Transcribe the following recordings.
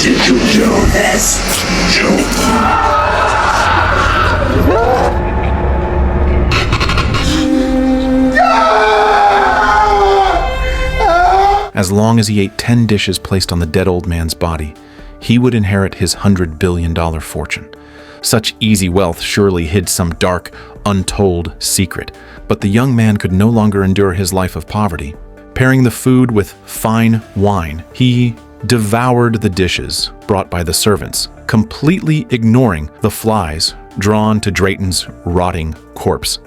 Did you do this? As long as he ate 10 dishes placed on the dead old man's body, he would inherit his $100 billion fortune. Such easy wealth surely hid some dark, untold secret, but the young man could no longer endure his life of poverty. Pairing the food with fine wine, he devoured the dishes brought by the servants, completely ignoring the flies drawn to Drayton's rotting corpse.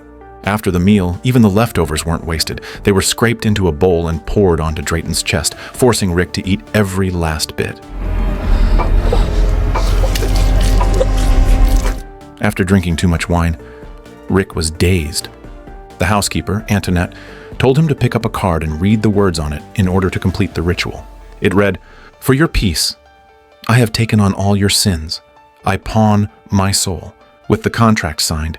After the meal, even the leftovers weren't wasted. They were scraped into a bowl and poured onto Drayton's chest, forcing Rick to eat every last bit. After drinking too much wine, Rick was dazed. The housekeeper, Antoinette, told him to pick up a card and read the words on it in order to complete the ritual. It read, "For your peace, I have taken on all your sins. I pawn my soul." With the contract signed,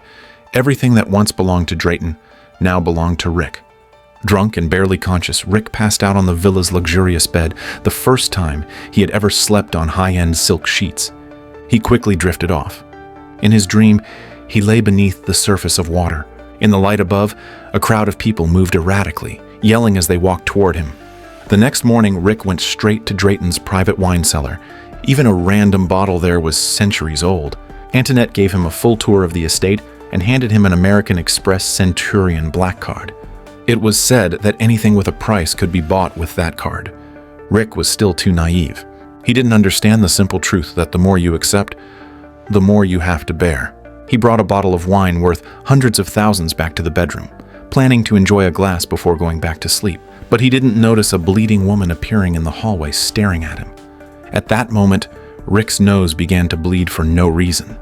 everything that once belonged to Drayton now belonged to Rick. Drunk and barely conscious, Rick passed out on the villa's luxurious bed, the first time he had ever slept on high-end silk sheets. He quickly drifted off. In his dream, he lay beneath the surface of water. In the light above, a crowd of people moved erratically, yelling as they walked toward him. The next morning, Rick went straight to Drayton's private wine cellar. Even a random bottle there was centuries old. Antoinette gave him a full tour of the estate and handed him an American Express Centurion black card. It was said that anything with a price could be bought with that card. Rick was still too naive. He didn't understand the simple truth that the more you accept, the more you have to bear. He brought a bottle of wine worth hundreds of thousands back to the bedroom, planning to enjoy a glass before going back to sleep. But he didn't notice a bleeding woman appearing in the hallway staring at him. At that moment, Rick's nose began to bleed for no reason.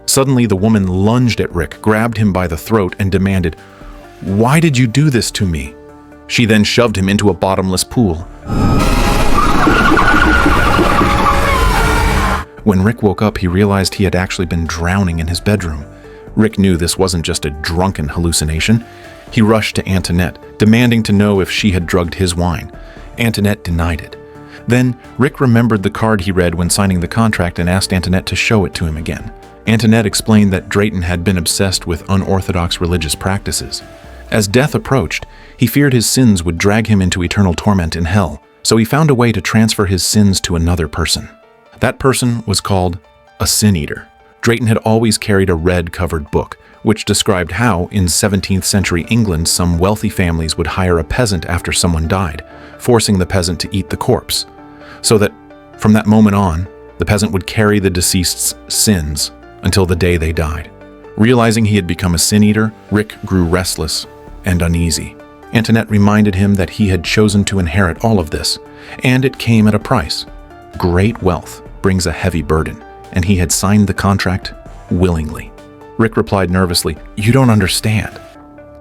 Suddenly, the woman lunged at Rick, grabbed him by the throat, and demanded, "Why did you do this to me?" She then shoved him into a bottomless pool. When Rick woke up, he realized he had actually been drowning in his bedroom. Rick knew this wasn't just a drunken hallucination. He rushed to Antoinette, demanding to know if she had drugged his wine. Antoinette denied it. Then, Rick remembered the card he read when signing the contract and asked Antoinette to show it to him again. Antoinette explained that Drayton had been obsessed with unorthodox religious practices. As death approached, he feared his sins would drag him into eternal torment in hell, so he found a way to transfer his sins to another person. That person was called a sin eater. Drayton had always carried a red-covered book, which described how, in 17th century England, some wealthy families would hire a peasant after someone died, forcing the peasant to eat the corpse, so that, from that moment on, the peasant would carry the deceased's sins until the day they died. Realizing he had become a sin eater, Rick grew restless and uneasy. Antoinette reminded him that he had chosen to inherit all of this, and it came at a price. Great wealth brings a heavy burden, and he had signed the contract willingly. Rick replied nervously, "You don't understand.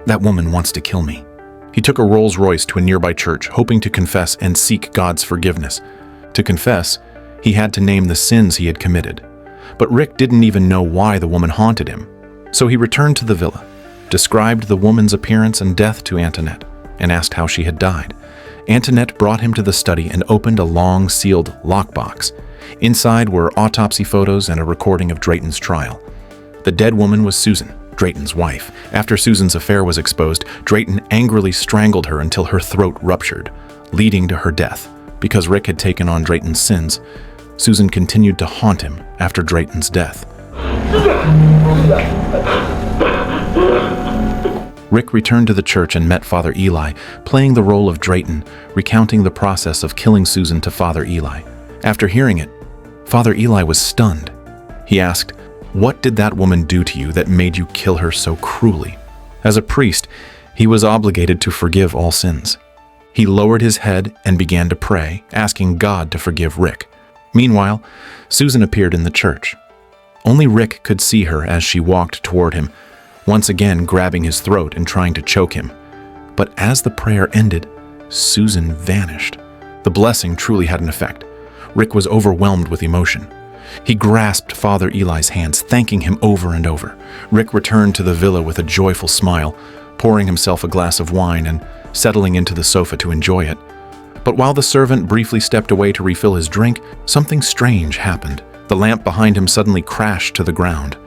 That woman wants to kill me." He took a Rolls-Royce to a nearby church, hoping to confess and seek God's forgiveness. To confess, he had to name the sins he had committed. But Rick didn't even know why the woman haunted him. So he returned to the villa, described the woman's appearance and death to Antoinette, and asked how she had died. Antoinette brought him to the study and opened a long, sealed lockbox. Inside were autopsy photos and a recording of Drayton's trial. The dead woman was Susan, Drayton's wife. After Susan's affair was exposed, Drayton angrily strangled her until her throat ruptured, leading to her death. Because Rick had taken on Drayton's sins, Susan continued to haunt him after Drayton's death. Rick returned to the church and met Father Eli, playing the role of Drayton, recounting the process of killing Susan to Father Eli. After hearing it, Father Eli was stunned. He asked, "What did that woman do to you that made you kill her so cruelly?" As a priest, he was obligated to forgive all sins. He lowered his head and began to pray, asking God to forgive Rick. Meanwhile, Susan appeared in the church. Only Rick could see her as she walked toward him, once again grabbing his throat and trying to choke him. But as the prayer ended, Susan vanished. The blessing truly had an effect. Rick was overwhelmed with emotion. He grasped Father Eli's hands, thanking him over and over. Rick returned to the villa with a joyful smile, pouring himself a glass of wine and settling into the sofa to enjoy it. But while the servant briefly stepped away to refill his drink, something strange happened. The lamp behind him suddenly crashed to the ground.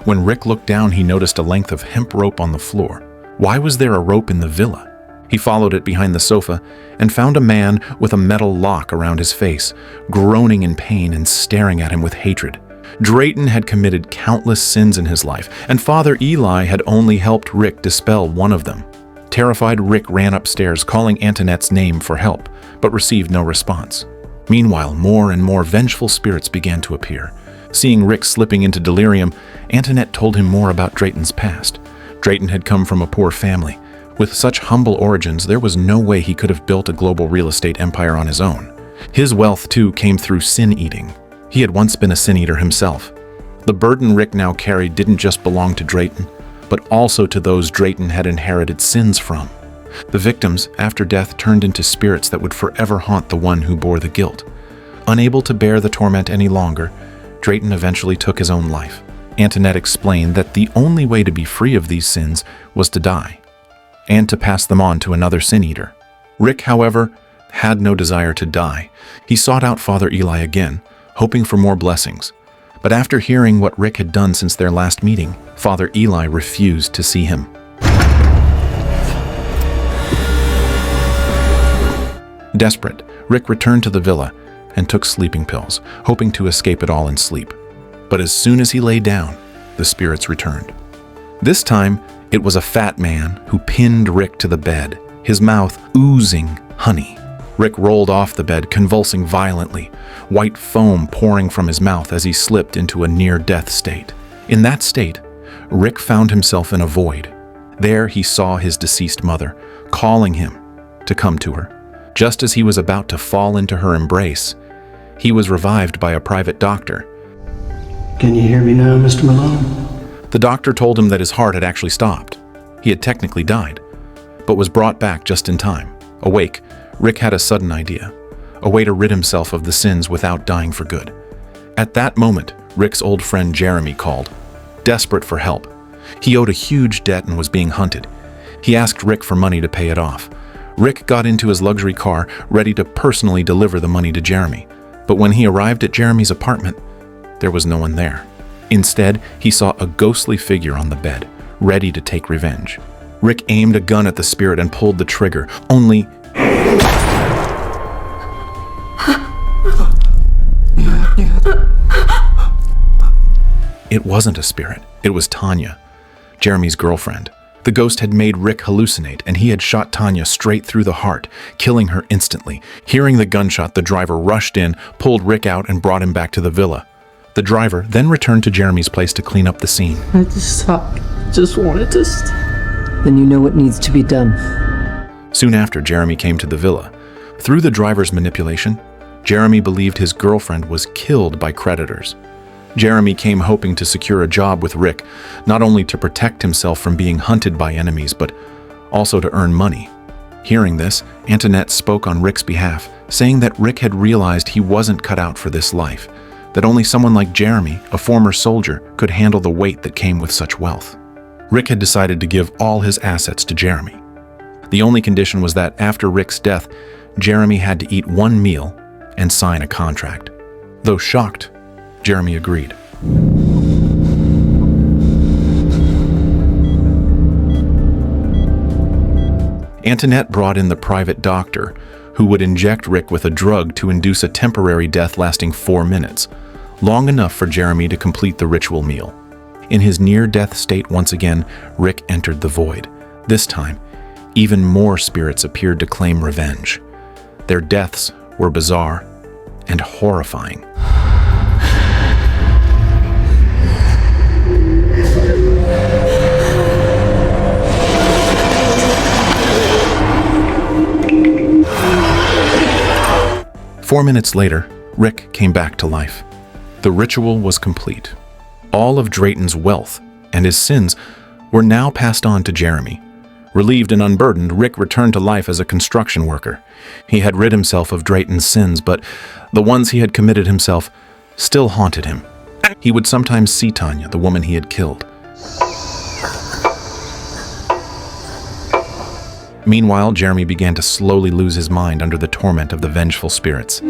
When Rick looked down, he noticed a length of hemp rope on the floor. Why was there a rope in the villa? He followed it behind the sofa and found a man with a metal lock around his face, groaning in pain and staring at him with hatred. Drayton had committed countless sins in his life, and Father Eli had only helped Rick dispel one of them. Terrified, Rick ran upstairs, calling Antoinette's name for help, but received no response. Meanwhile, more and more vengeful spirits began to appear. Seeing Rick slipping into delirium, Antoinette told him more about Drayton's past. Drayton had come from a poor family. With such humble origins, there was no way he could have built a global real estate empire on his own. His wealth, too, came through sin-eating. He had once been a sin-eater himself. The burden Rick now carried didn't just belong to Drayton, but also to those Drayton had inherited sins from. The victims, after death, turned into spirits that would forever haunt the one who bore the guilt. Unable to bear the torment any longer, Drayton eventually took his own life. Antoinette explained that the only way to be free of these sins was to die, and to pass them on to another sin-eater. Rick, however, had no desire to die. He sought out Father Eli again, hoping for more blessings. But after hearing what Rick had done since their last meeting, Father Eli refused to see him. Desperate, Rick returned to the villa and took sleeping pills, hoping to escape it all in sleep. But as soon as he lay down, the spirits returned. This time, it was a fat man who pinned Rick to the bed, his mouth oozing honey. Rick rolled off the bed, convulsing violently, white foam pouring from his mouth as he slipped into a near-death state. In that state, Rick found himself in a void. There he saw his deceased mother, calling him to come to her. Just as he was about to fall into her embrace, he was revived by a private doctor. Can you hear me now, Mr. Malone? The doctor told him that his heart had actually stopped. He had technically died, but was brought back just in time. Awake, Rick had a sudden idea, a way to rid himself of the sins without dying for good. At that moment, Rick's old friend Jeremy called, desperate for help. He owed a huge debt and was being hunted. He asked Rick for money to pay it off. Rick got into his luxury car, ready to personally deliver the money to Jeremy. But when he arrived at Jeremy's apartment, there was no one there. Instead, he saw a ghostly figure on the bed, ready to take revenge. Rick aimed a gun at the spirit and pulled the trigger, only... It wasn't a spirit. It was Tanya, Jeremy's girlfriend. The ghost had made Rick hallucinate, and he had shot Tanya straight through the heart, killing her instantly. Hearing the gunshot, the driver rushed in, pulled Rick out, and brought him back to the villa. The driver then returned to Jeremy's place to clean up the scene. I just wanted to Then you know what needs to be done. Soon after, Jeremy came to the villa. Through the driver's manipulation, Jeremy believed his girlfriend was killed by creditors. Jeremy came hoping to secure a job with Rick, not only to protect himself from being hunted by enemies, but also to earn money. Hearing this, Antoinette spoke on Rick's behalf, saying that Rick had realized he wasn't cut out for this life, that only someone like Jeremy, a former soldier, could handle the weight that came with such wealth. Rick had decided to give all his assets to Jeremy. The only condition was that after Rick's death, Jeremy had to eat one meal and sign a contract. Though shocked, Jeremy agreed. Antoinette brought in the private doctor, who would inject Rick with a drug to induce a temporary death lasting 4 minutes, long enough for Jeremy to complete the ritual meal. In his near-death state once again, Rick entered the void. This time, even more spirits appeared to claim revenge. Their deaths were bizarre and horrifying. Four minutes later, Rick came back to life. The ritual was complete. All of Drayton's wealth and his sins were now passed on to Jeremy. Relieved and unburdened, Rick returned to life as a construction worker. He had rid himself of Drayton's sins, but the ones he had committed himself still haunted him. He would sometimes see Tanya, the woman he had killed. Meanwhile, Jeremy began to slowly lose his mind under the torment of the vengeful spirits.